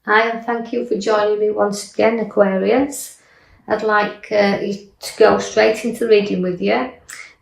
Hi, and thank you for joining me once again, Aquarius. I'd like you to go straight into reading with you.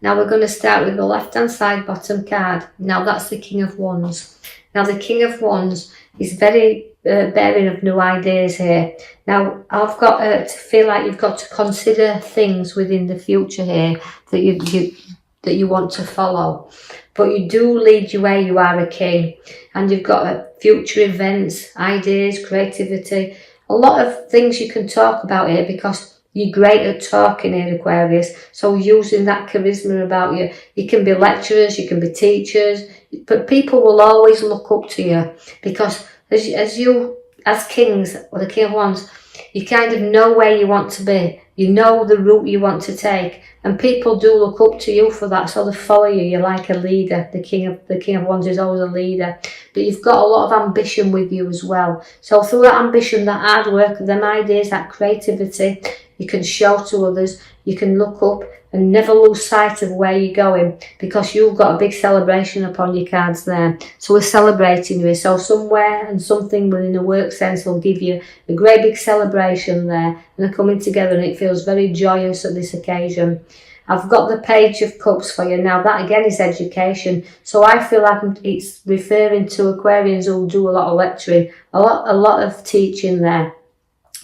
Now we're going to start with the left-hand side bottom card. Now that's the King of Wands. Now the King of Wands is very bearing of new ideas here. Now I've got to feel like you've got to consider things within the future here that you want to follow. But you do lead your way, you are a king. And you've got future events, ideas, creativity, a lot of things you can talk about here because you're great at talking here, Aquarius. So using that charisma about you, you can be lecturers, you can be teachers, but people will always look up to you because as kings, or the King of Wands, you kind of know where you want to be. You know the route you want to take, and people do look up to you for that, so they follow you. You're like a leader. The King of Wands is always a leader, but you've got a lot of ambition with you as well. So through that ambition, that hard work, them ideas, that creativity, you can show to others. You can look up and never lose sight of where you're going because you've got a big celebration upon your cards there. So we're celebrating you. So somewhere and something within a work sense will give you a great big celebration there, and they're coming together, and it feels very joyous at this occasion. I've got the Page of Cups for you. Now that again is education. So I feel like it's referring to Aquarians who do a lot of lecturing, a lot of teaching there.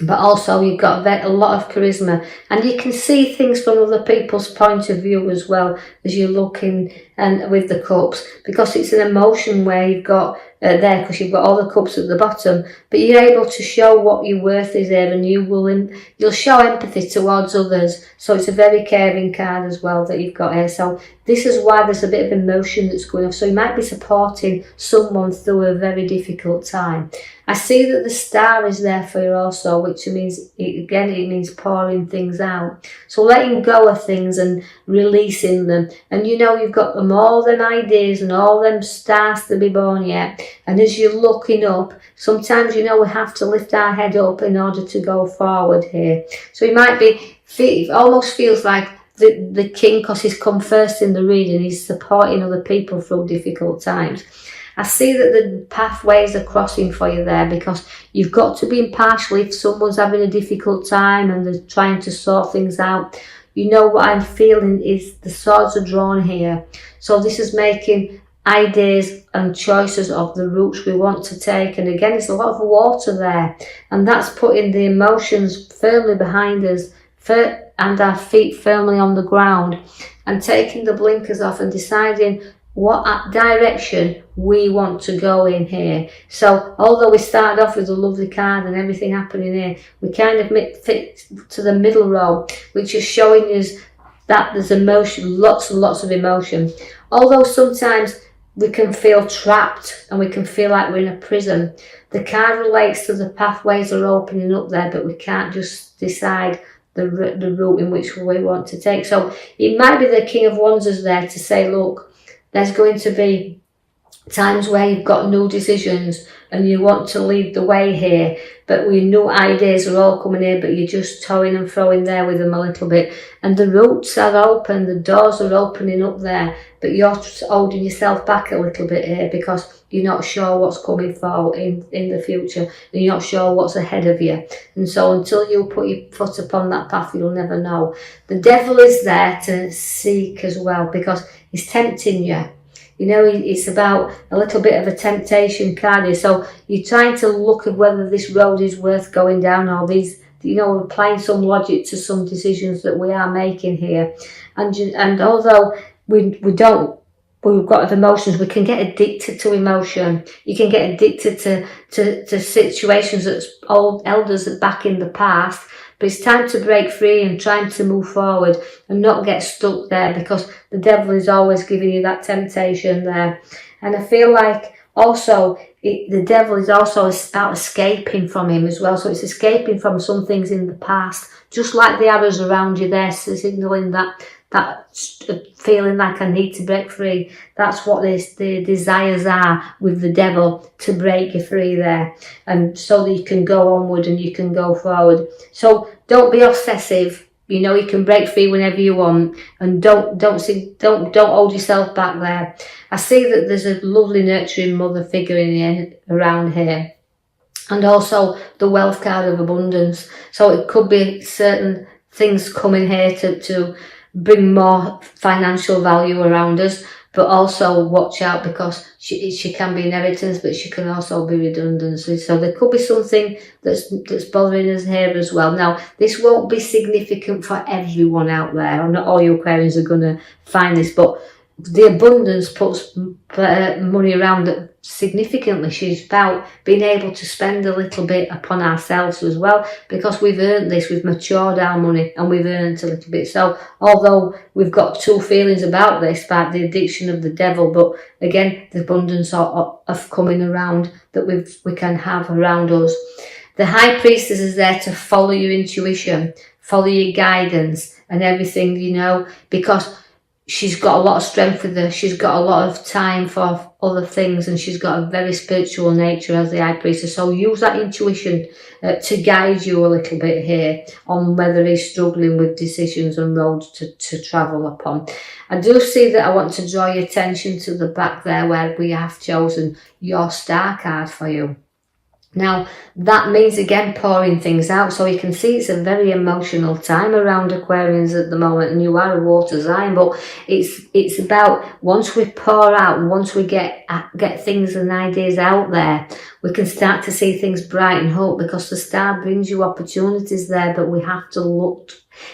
But also you've got a lot of charisma, and you can see things from other people's point of view as well as you're looking and with the cups, because it's an emotion where you've got there, because you've got all the cups at the bottom, but you're able to show what your worth is there, and you'll show empathy towards others. So it's a very caring card as well that you've got here. So this is why there's a bit of emotion that's going on. So you might be supporting someone through a very difficult time. I see that the Star is there for you also, which means, it means pouring things out. So letting go of things and releasing them. And you know you've got all them ideas and all them stars to be born yet. And as you're looking up, sometimes we have to lift our head up in order to go forward here. So you might it almost feels like the king, because he's come first in the reading, he's supporting other people through difficult times. I see that the pathways are crossing for you there, because you've got to be impartial if someone's having a difficult time and they're trying to sort things out. You know what I'm feeling is the swords are drawn here. So this is making ideas and choices of the routes we want to take. And again, it's a lot of water there. And that's putting the emotions firmly behind us and our feet firmly on the ground, and taking the blinkers off and deciding what direction we want to go in here. So although we started off with a lovely card and everything happening here, we kind of fit to the middle row, which is showing us that there's emotion, lots and lots of emotion. Although sometimes we can feel trapped and we can feel like we're in a prison, the card relates to the pathways are opening up there, but we can't just decide the route in which we want to take. So it might be the King of Wands is there to say, look, there's going to be times where you've got new decisions and you want to lead the way here, but new ideas are all coming in, but you're just toing and throwing there with them a little bit. And the routes are open, the doors are opening up there, but you're holding yourself back a little bit here because you're not sure what's coming forward in the future, and you're not sure what's ahead of you. And so until you put your foot upon that path, you'll never know. The devil is there to seek as well, because he's tempting you. It's about a little bit of a temptation card here. So you're trying to look at whether this road is worth going down, or applying some logic to some decisions that we are making here. And although we've got emotions, we can get addicted to emotion. You can get addicted to situations that's old elders back in the past. But it's time to break free and trying to move forward and not get stuck there, because the devil is always giving you that temptation there. And I feel like also the devil is also about escaping from him as well. So it's escaping from some things in the past, just like the arrows around you there, signalling that feeling like I need to break free. That's what the desires are with the devil, to break you free there, and so that you can go onward and you can go forward. So don't be obsessive. You can break free whenever you want, and don't hold yourself back there. I see that there's a lovely nurturing mother figure around here. and also the wealth card of abundance. So it could be certain things coming here to bring more financial value around us, but also watch out because she can be inheritance, but she can also be redundancy. So there could be something that's bothering us here as well. Now, this won't be significant for everyone out there. Not all you Aquarians are going to find this, but the abundance puts money around it significantly. She's about being able to spend a little bit upon ourselves as well, because we've earned this, we've matured our money and we've earned a little bit. So although we've got two feelings about this, about the addiction of the devil, but again, the abundance of coming around that we can have around us. The High Priestess is there to follow your intuition, follow your guidance and everything, you know, because she's got a lot of strength with her. She's got a lot of time for other things, and she's got a very spiritual nature as the High Priestess. So use that intuition to guide you a little bit here on whether he's struggling with decisions and roads to travel upon. I do see that I want to draw your attention to the back there where we have chosen your star card for you. Now, that means, again, pouring things out. So you can see it's a very emotional time around Aquarians at the moment, and you are a water sign, but it's about once we pour out, once we get things and ideas out there, we can start to see things brighten up, because the star brings you opportunities there, but we have to look.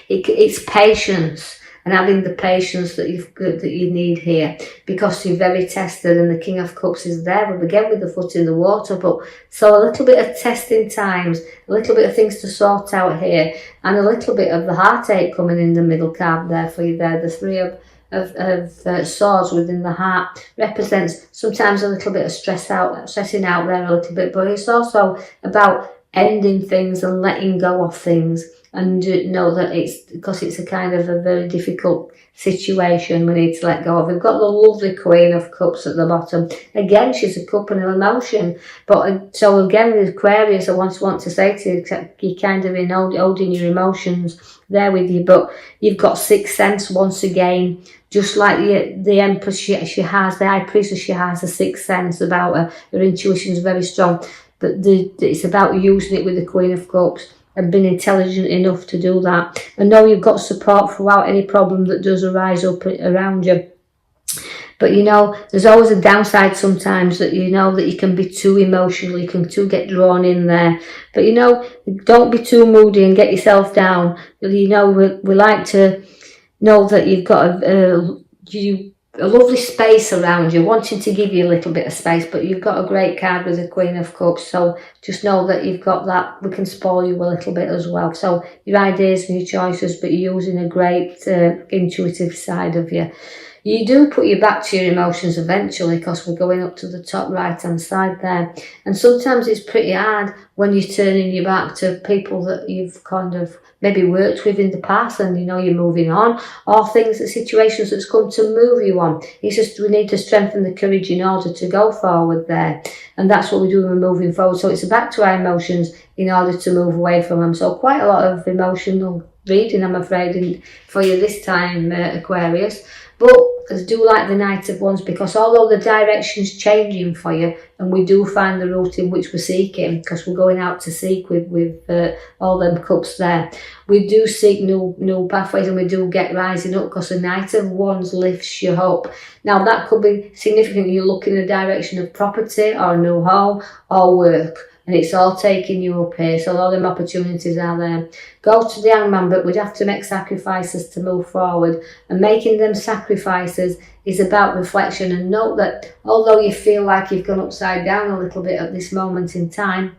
It's patience. And having the patience that you need here, because you're very tested, and the King of Cups is there, but again with the foot in the water. But so a little bit of testing times, a little bit of things to sort out here, and a little bit of the heartache coming in the middle card there for you there. The Three of Swords within the heart represents sometimes a little bit of stressing out there a little bit, but it's also about ending things and letting go of things. And know that it's because it's a kind of a very difficult situation we need to let go of. We've got the lovely Queen of Cups at the bottom. Again, she's a cup and an emotion. But so again, with Aquarius, I want to say to you, you're kind of holding your emotions there with you. But you've got sixth sense once again. Just like the Empress, she has, the High Priestess, she has a sixth sense about her. Her intuition is very strong. But it's about using it with the Queen of Cups and being intelligent enough to do that. And know you've got support throughout any problem that does arise up around you. But you know, there's always a downside sometimes, that you know that you can be too emotional, you can get drawn in there. But you know, don't be too moody and get yourself down. You know, we like to know that you've got a lovely space around you, wanting to give you a little bit of space, but you've got a great card with the Queen of Cups, so just know that you've got that. We can spoil you a little bit as well. So your ideas and your choices, but you're using a great intuitive side of you. You do put your back to your emotions eventually, because we're going up to the top right hand side there, and sometimes it's pretty hard when you're turning your back to people that you've kind of maybe worked with in the past, and you know you're moving on, or situations that's come to move you on. It's just we need to strengthen the courage in order to go forward there, and that's what we do when we're moving forward. So it's back to our emotions in order to move away from them. So quite a lot of emotional reading, I'm afraid, for you this time, Aquarius. But I do like the Knight of Wands, because although the direction's changing for you, and we do find the route in which we're seeking, because we're going out to seek with all them cups there, we do seek new pathways, and we do get rising up, because the Knight of Wands lifts you up. Now that could be significant. You look in the direction of property or a new home or work, and it's all taking you up here. So all them opportunities are there. Go to the Hangman, but we'd have to make sacrifices to move forward. And making them sacrifices is about reflection. And note that although you feel like you've gone upside down a little bit at this moment in time,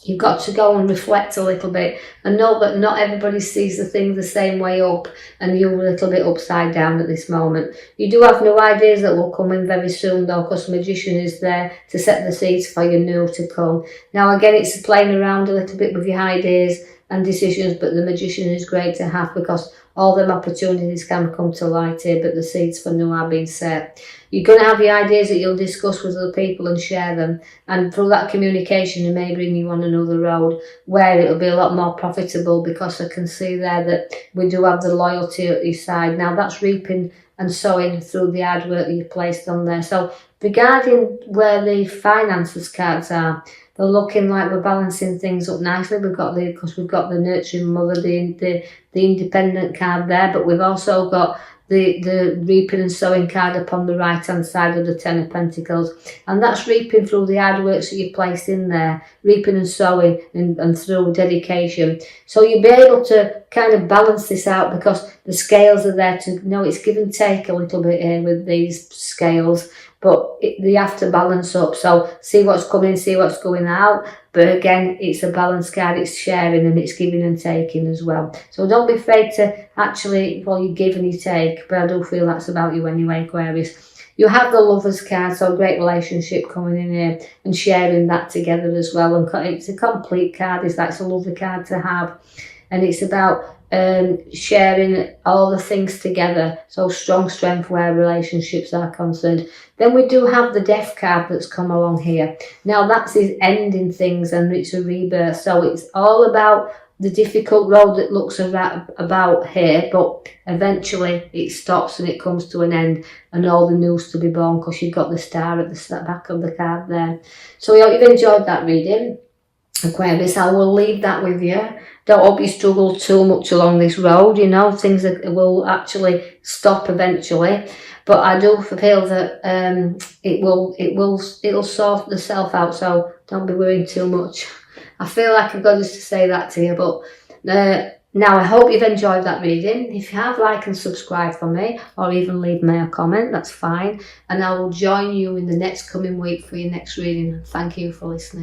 you've got to go and reflect a little bit, and know that not everybody sees the thing the same way up, and you're a little bit upside down at this moment. You do have new ideas that will come in very soon though, because the Magician is there to set the seeds for your new to come. Now again, it's playing around a little bit with your ideas and decisions, but the Magician is great to have, because all them opportunities can come to light here, but the seeds for new are being set. You're going to have your ideas that you'll discuss with other people and share them, and through that communication it may bring you on another road where it'll be a lot more profitable, because I can see there that we do have the loyalty at your side. Now that's reaping and sowing through the hard work that you've placed on there. So regarding where the finances cards are, They're looking like we're balancing things up nicely. Because we've got the nurturing mother, the independent card there, but we've also got the reaping and sowing card up on the right hand side of the Ten of Pentacles, and that's reaping through the hard work that you placed in there, reaping and sowing, and through dedication. So you'll be able to kind of balance this out, because the scales are there to know it's give and take a little bit here with these scales, but they have to balance up. So see what's coming, see what's going out. But again, it's a balance card, it's sharing and it's giving and taking as well. So don't be afraid to actually, well, you give and you take, but I do feel that's about you anyway, Aquarius. You have the Lovers card, so great relationship coming in here and sharing that together as well. And it's a complete card, it's a lovely card to have. And it's about sharing all the things together, so strong strength where relationships are concerned. Then we do have the Death card that's come along here. Now that's his ending things, and it's a rebirth, so it's all about the difficult road that looks about here, but eventually it stops and it comes to an end, and all the news to be born, because you've got the star at the back of the card there. So I hope you've enjoyed that reading, Aquarius. I will leave that with you. Don't hope you struggle too much along this road. You know, things will actually stop eventually, but I do feel that it'll sort itself out. So don't be worrying too much. I feel like I've got just to say that to you, but now I hope you've enjoyed that reading. If you have, like and subscribe for me, or even leave me a comment, that's fine. And I will join you in the next coming week for your next reading. Thank you for listening.